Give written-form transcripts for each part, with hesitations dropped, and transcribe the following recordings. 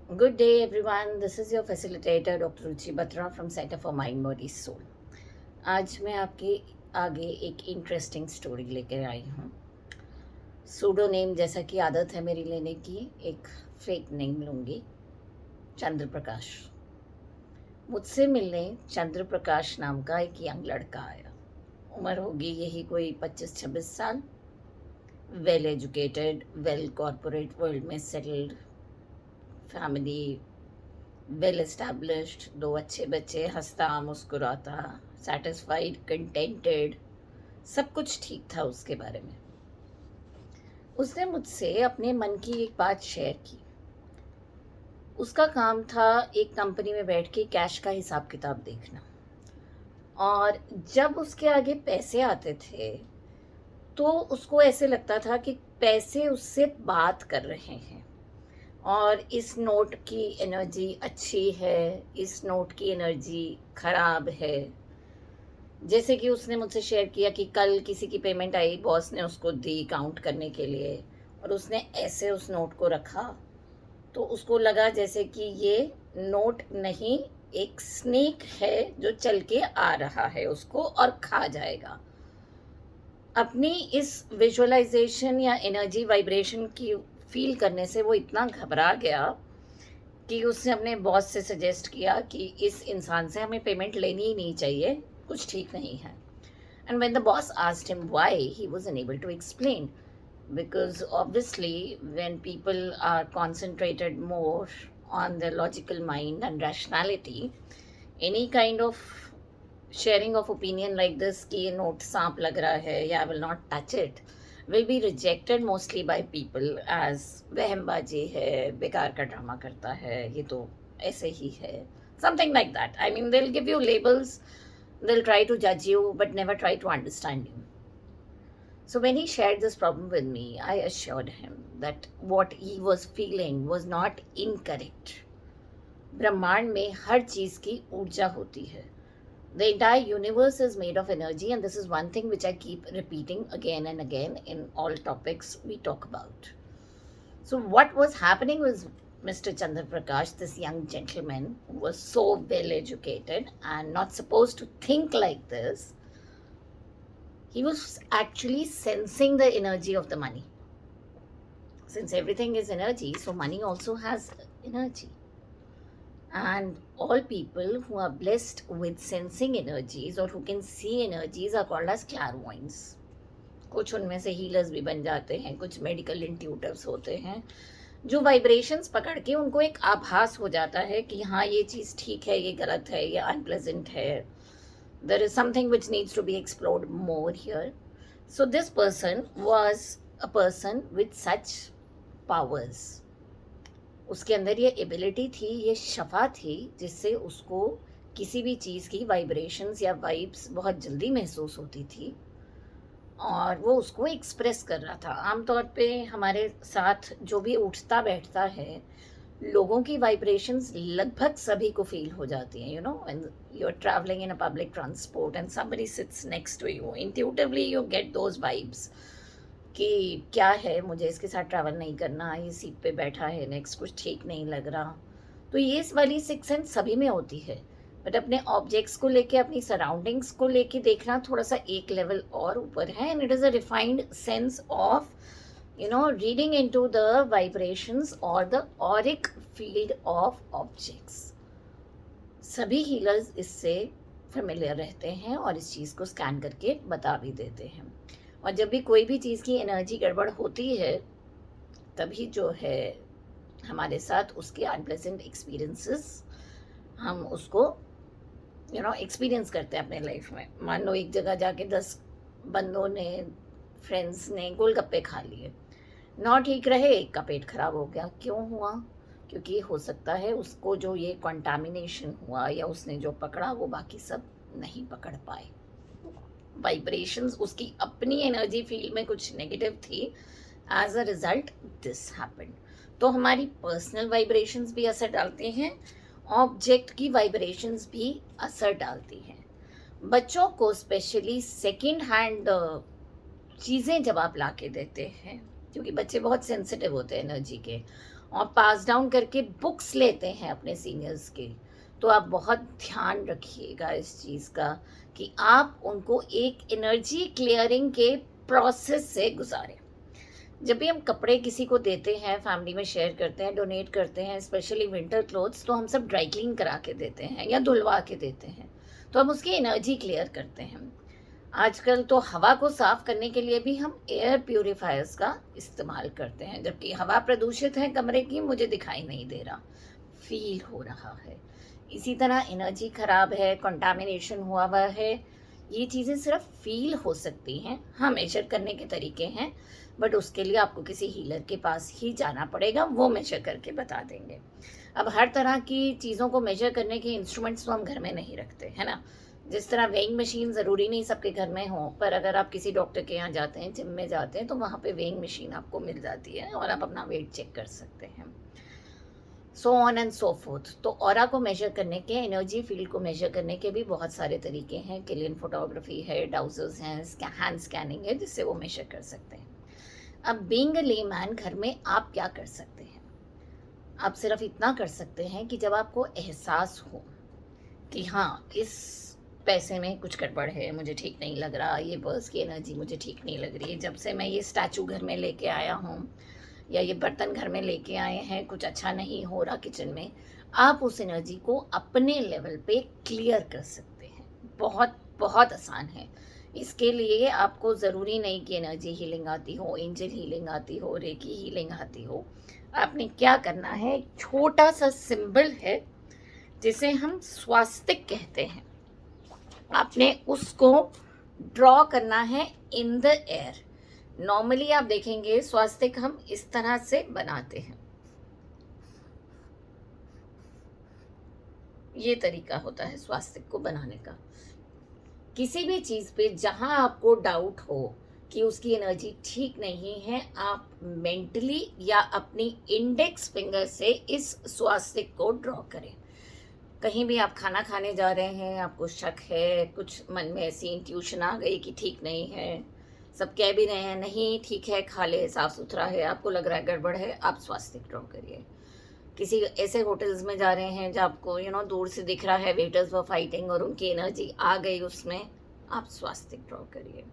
Good day, everyone. This is your facilitator, Dr. Ruchi Batra from Center for Mind, Body, Soul. आज मैं आपके आगे एक interesting story लेकर आई हूँ। सूडो नेम जैसा कि आदत है मेरी लेने की, एक फेक नेम लूँगी, चंद्र प्रकाश। मुझसे मिलने चंद्र प्रकाश नाम का एक यंग लड़का आया। उम्र होगी यही कोई 25-26 साल। Well educated, well corporate world में सेटल्ड, फैमिली वेल एस्टैब्लिश्ड, 2 अच्छे बच्चे, हंसता मुस्कुराता, सेटिस्फाइड, कंटेंटेड, सब कुछ ठीक था उसके बारे में। उसने मुझसे अपने मन की एक बात शेयर की। उसका काम था एक कंपनी में बैठ के कैश का हिसाब किताब देखना, और जब उसके आगे पैसे आते थे तो उसको ऐसे लगता था कि पैसे उससे बात कर रहे हैं, और इस नोट की एनर्जी अच्छी है, इस नोट की एनर्जी खराब है। जैसे कि उसने मुझसे शेयर किया कि कल किसी की पेमेंट आई, बॉस ने उसको दी काउंट करने के लिए, और उसने ऐसे उस नोट को रखा तो उसको लगा जैसे कि ये नोट नहीं, एक स्नेक है जो चल के आ रहा है उसको और खा जाएगा। अपनी इस विजुअलाइजेशन या एनर्जी वाइब्रेशन की फील करने से वो इतना घबरा गया कि उसने अपने बॉस से सजेस्ट किया कि इस इंसान से हमें पेमेंट लेनी ही नहीं चाहिए, कुछ ठीक नहीं है। And when the boss asked him why, he was unable to explain. Because obviously, when people are concentrated more on their logical mind and rationality, any kind of sharing of opinion like this कि ये note सांप लग रहा है या I will not touch it will be rejected mostly by people as वहमबाजी है, बेकार का ड्रामा करता है, ये तो ऐसे ही है, something like that. I mean, they'll give you labels, they'll try to judge you but never try to understand you. So when he shared this problem with me, I assured him that what he was feeling was not incorrect. ब्रह्मांड में हर चीज की ऊर्जा होती है. The entire universe is made of energy, and this is one thing which I keep repeating again and again in all topics we talk about. So what was happening was Mr. Chandra Prakash, this young gentleman who was so well educated and not supposed to think like this, he was actually sensing the energy of the money. Since everything is energy, so money also has energy. And all people who are blessed with sensing energies or who can see energies are called as clairvoyants. कुछ उनमें से healers भी बन जाते हैं, कुछ medical इंट्यूटिव्स होते हैं जो वाइब्रेशंस पकड़ के उनको एक आभास हो जाता है कि हाँ ये चीज़ ठीक है, ये गलत है, ये अनप्लेजेंट है, there is something which needs to be explored more here. So this person was a person with such powers. उसके अंदर ये एबिलिटी थी, ये शफा थी, जिससे उसको किसी भी चीज़ की वाइब्रेशंस या वाइब्स बहुत जल्दी महसूस होती थी और वो उसको एक्सप्रेस कर रहा था. आमतौर पे हमारे साथ जो भी उठता बैठता है, लोगों की वाइब्रेशंस लगभग सभी को फील हो जाती हैं. You know, when you are travelling in a public transport and somebody sits next to you, intuitively you get those vibes कि क्या है, मुझे इसके साथ ट्रैवल नहीं करना, ये सीट पे बैठा है नेक्स्ट, कुछ ठीक नहीं लग रहा. तो ये इस वाली सिक्स सेंस सभी में होती है, बट अपने ऑब्जेक्ट्स को लेके, अपनी सराउंडिंग्स को लेके देखना थोड़ा सा एक लेवल और ऊपर है. And it is a refined sense of reading into the vibrations or the auric field of objects. सभी हीलर्स इससे फेमिलियर रहते हैं और इस चीज़ को स्कैन करके बता भी देते हैं. और जब भी कोई भी चीज़ की एनर्जी गड़बड़ होती है, तभी जो है हमारे साथ उसके अनप्लेजेंट एक्सपीरियंसेस हम उसको एक्सपीरियंस करते हैं अपने लाइफ में. मान लो एक जगह जाके 10 बंदों ने, फ्रेंड्स ने गोलगप्पे खा लिए, ना ठीक रहे, एक का पेट खराब हो गया. क्यों हुआ? क्योंकि हो सकता है उसको जो ये कंटामिनेशन हुआ या उसने जो पकड़ा वो बाकी सब नहीं पकड़ पाए. वाइब्रेशंस उसकी अपनी एनर्जी फील्ड में कुछ नेगेटिव थी, as a result this happened. तो हमारी पर्सनल वाइब्रेशंस भी असर डालते हैं, ऑब्जेक्ट की वाइब्रेशंस भी असर डालती हैं. बच्चों को स्पेशली सेकंड हैंड चीज़ें जब आप ला के देते हैं, क्योंकि बच्चे बहुत सेंसिटिव होते हैं एनर्जी के, और पास डाउन करके बुक्स लेते हैं अपने सीनियर्स के, तो आप बहुत ध्यान रखिएगा इस चीज़ का कि आप उनको एक एनर्जी क्लियरिंग के प्रोसेस से गुजारें। जब भी हम कपड़े किसी को देते हैं, फैमिली में शेयर करते हैं, डोनेट करते हैं, स्पेशली विंटर क्लोथ्स, तो हम सब ड्राई क्लीन करा के देते हैं या धुलवा के देते हैं, तो हम उसकी एनर्जी क्लियर करते हैं। आजकल तो हवा को साफ करने के लिए भी हम एयर प्यूरिफायर्स का इस्तेमाल करते हैं, जबकि हवा प्रदूषित है कमरे की, मुझे दिखाई नहीं दे रहा, फील हो रहा है। इसी तरह एनर्जी खराब है, कंटामिनेशन हुआ हुआ है, ये चीज़ें सिर्फ फील हो सकती हैं। हाँ, मेजर करने के तरीके हैं, बट उसके लिए आपको किसी हीलर के पास ही जाना पड़ेगा, वो मेजर करके बता देंगे। अब हर तरह की चीज़ों को मेजर करने के इंस्ट्रूमेंट्स तो हम घर में नहीं रखते, है ना। जिस तरह वेइंग मशीन ज़रूरी नहीं सबके घर में हो, पर अगर आप किसी डॉक्टर के यहाँ जाते हैं, जिम में जाते हैं, तो वहाँ पे वेइंग मशीन आपको मिल जाती है और आप अपना वेट चेक कर सकते हैं। So on and so fourth. तो ऑरा को मेजर करने के, एनर्जी फील्ड को मेजर करने के भी बहुत सारे तरीके हैं। किलियन फोटोग्राफी है, डाउजर्स हैं, हैंड स्कैनिंग है, जिससे वो मेजर कर सकते हैं। अब बीइंग अ लेमैन, घर में आप क्या कर सकते हैं? आप सिर्फ इतना कर सकते हैं कि जब आपको एहसास हो कि हाँ, इस पैसे में कुछ गड़बड़ है, मुझे ठीक नहीं लग रहा, ये पर्स की एनर्जी मुझे ठीक नहीं लग रही है, जब से मैं ये स्टैचू घर में लेके आया हूँ या ये बर्तन घर में लेके आए हैं, कुछ अच्छा नहीं हो रहा किचन में, आप उस एनर्जी को अपने लेवल पे क्लियर कर सकते हैं। बहुत बहुत आसान है। इसके लिए आपको ज़रूरी नहीं कि एनर्जी हीलिंग आती हो, एंजल हीलिंग आती हो, रेकी हीलिंग आती हो। आपने क्या करना है, एक छोटा सा सिंबल है जिसे हम स्वास्तिक कहते हैं, आपने उसको ड्रॉ करना है इन द एयर। नॉर्मली आप देखेंगे स्वास्तिक हम इस तरह से बनाते हैं, ये तरीका होता है स्वास्तिक को बनाने का। किसी भी चीज़ पे जहां आपको डाउट हो कि उसकी एनर्जी ठीक नहीं है, आप मेंटली या अपनी इंडेक्स फिंगर से इस स्वास्तिक को ड्रॉ करें। कहीं भी आप खाना खाने जा रहे हैं, आपको शक है, कुछ मन में ऐसी इंट्यूशन आ गई कि ठीक नहीं है, सब कह भी रहे हैं नहीं ठीक है, खा ले, साफ सुथरा है, आपको लग रहा है गड़बड़ है, आप स्वास्तिक ड्रॉ करिए। किसी ऐसे होटल्स में जा रहे हैं जहाँ आपको दूर से दिख रहा है वेटर्स व फाइटिंग और उनकी एनर्जी आ गई उसमें, आप स्वास्तिक ड्रॉ करिए।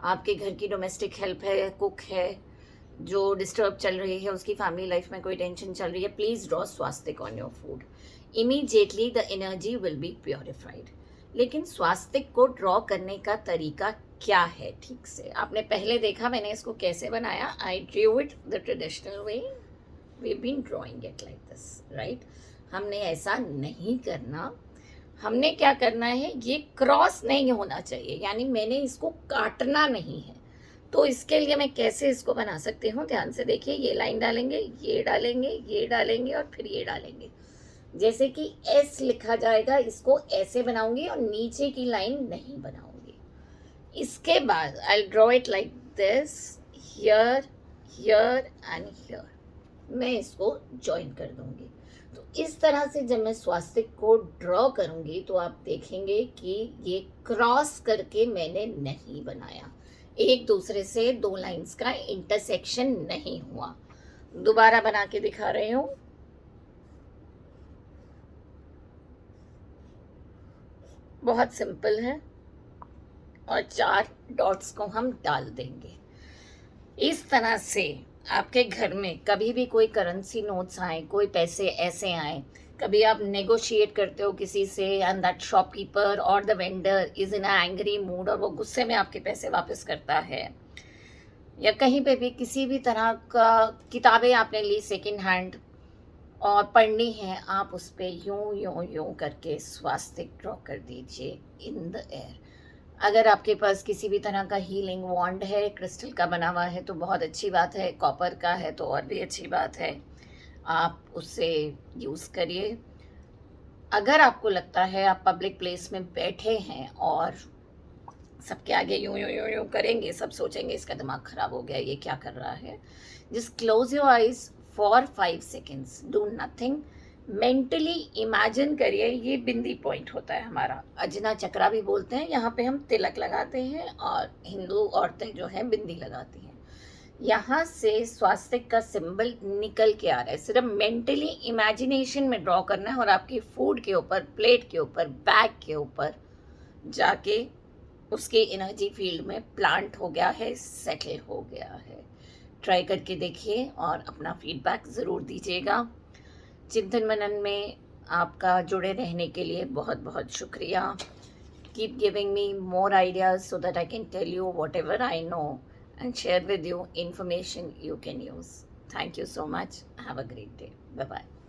आपके घर की डोमेस्टिक हेल्प है, कुक है जो डिस्टर्ब चल रही है, उसकी फैमिली लाइफ में कोई टेंशन चल रही है, please draw swastika on your food. Immediately the energy will be purified. लेकिन स्वास्तिक को ड्रॉ करने का तरीका क्या है? ठीक से आपने पहले देखा मैंने इसको कैसे बनाया। I drew it the traditional way, we been drawing it like this, right. हमने ऐसा नहीं करना। हमने क्या करना है, ये क्रॉस नहीं होना चाहिए, यानी मैंने इसको काटना नहीं है। तो इसके लिए मैं कैसे इसको बना सकती हूँ, ध्यान से देखिए। ये लाइन डालेंगे, ये डालेंगे, ये डालेंगे और फिर ये डालेंगे, जैसे कि एस लिखा जाएगा, इसको ऐसे बनाऊंगी और नीचे की लाइन नहीं बनाऊंगी। इसके बाद I draw it like this, here, here and here. मैं इसको ज्वाइन कर दूंगी। तो इस तरह से जब मैं स्वास्तिक को ड्रॉ करूंगी तो आप देखेंगे कि ये क्रॉस करके मैंने नहीं बनाया, एक दूसरे से दो लाइंस का इंटरसेक्शन नहीं हुआ। दोबारा बना के दिखा रही हूँ। बहुत सिंपल है और 4 डॉट्स को हम डाल देंगे। इस तरह से आपके घर में कभी भी कोई करेंसी नोट्स आए, कोई पैसे ऐसे आए, कभी आप नेगोशिएट करते हो किसी से एंड दैट शॉपकीपर और the vendor is in a angry mood और वो गुस्से में आपके पैसे वापस करता है, या कहीं पे भी किसी भी तरह का किताबें आपने ली सेकंड हैंड और पढ़नी है, आप उस पर यूं यूं यूं करके स्वास्तिक ड्रॉ कर दीजिए इन द एयर। अगर आपके पास किसी भी तरह का हीलिंग वॉन्ड है, क्रिस्टल का बना हुआ है तो बहुत अच्छी बात है, कॉपर का है तो और भी अच्छी बात है, आप उससे यूज़ करिए। अगर आपको लगता है आप पब्लिक प्लेस में बैठे हैं और सबके आगे यूं यूं यूं यूं करेंगे, सब सोचेंगे इसका दिमाग खराब हो गया, ये क्या कर रहा है, just close your eyes for 5 seconds, do nothing. Mentally imagine करिए, ये बिंदी पॉइंट होता है हमारा, अजना चक्रा भी बोलते हैं, यहाँ पे हम तिलक लगाते हैं और हिंदू औरतें जो हैं बिंदी लगाती हैं। यहाँ से स्वास्तिक का सिंबल निकल के आ रहा है। सिर्फ मेंटली इमेजिनेशन में ड्रॉ करना है और आपकी फूड के ऊपर, प्लेट के ऊपर, बैग के ऊपर जाके उसके एनर्जी फील्ड में प्लांट हो गया है, सेटल हो गया है। ट्राई करके देखिए और अपना फीडबैक ज़रूर दीजिएगा। चिंतन मनन में आपका जुड़े रहने के लिए बहुत बहुत शुक्रिया। Keep giving me more ideas so that I can tell you whatever I know and share with you information you can use. Thank you so much. Have a great day. Bye bye.